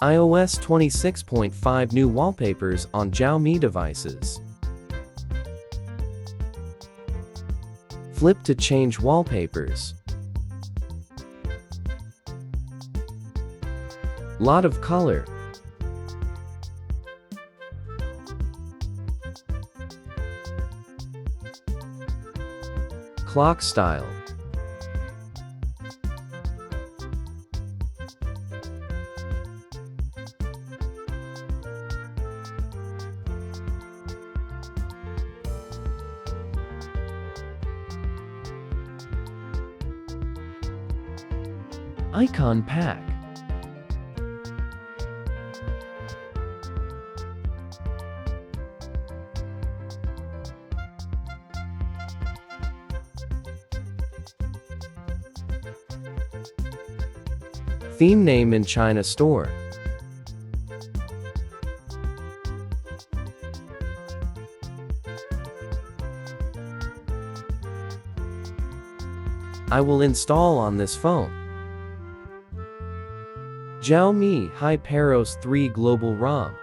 iOS 26.5 new wallpapers on Xiaomi devices. Flip to change wallpapers. Lot of color. Clock style. Icon pack. Theme name in China store. I will install on this phone. Xiaomi HyperOS 3 Global ROM.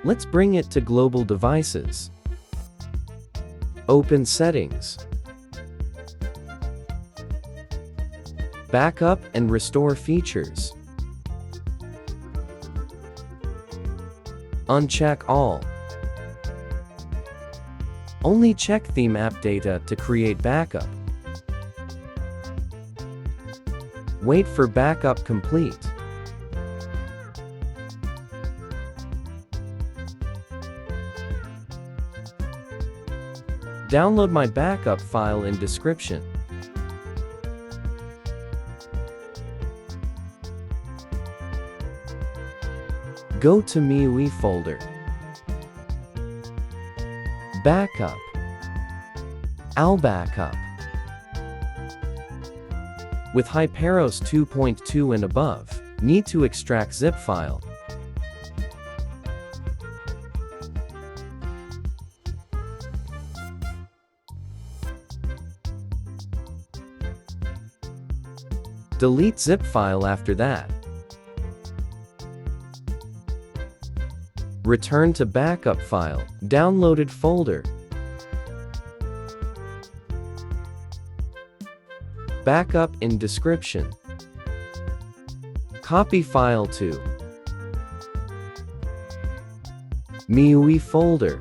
Let's bring it to global devices. Open Settings. Backup and restore features. Uncheck all. Only check theme app data to create backup. Wait for backup complete. Download my backup file in description. Go to MIUI folder. Backup. I'll backup. With HyperOS 2.2 and above, need to extract zip file. Delete zip file after that. Return to backup file, downloaded folder. Backup in description. Copy file to MIUI folder.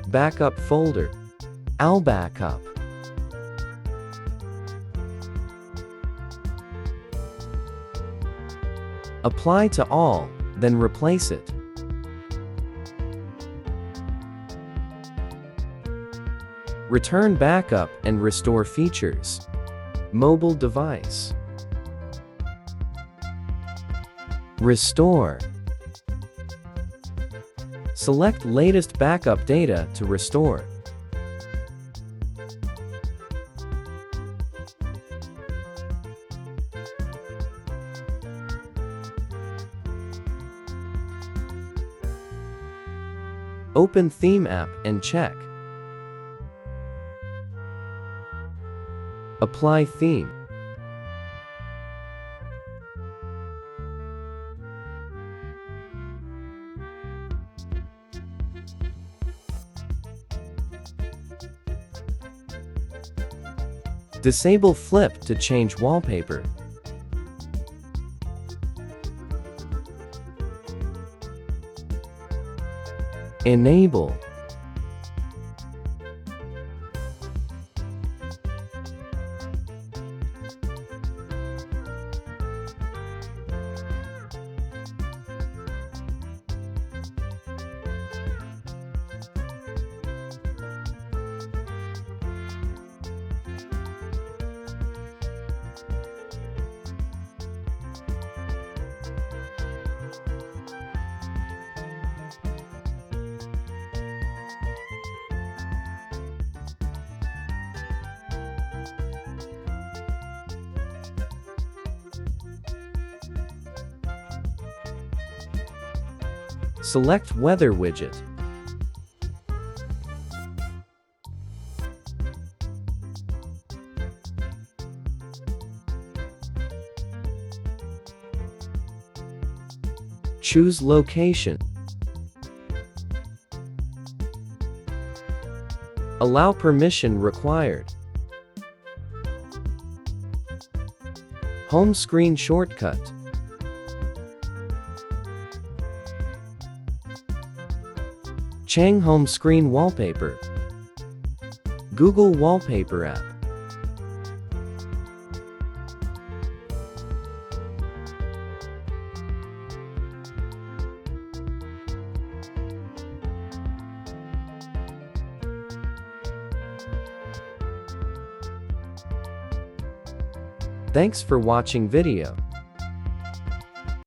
Backup folder. I'll backup. Apply to all, then replace it. Return backup and restore features. Mobile device. Restore. Select latest backup data to restore. Open theme app and check. Apply theme. Disable flip to change wallpaper. Enable. Select Weather widget. Choose location. Allow permission required. Home screen shortcut. Chang home screen wallpaper. Google Wallpaper app. Thanks for watching video.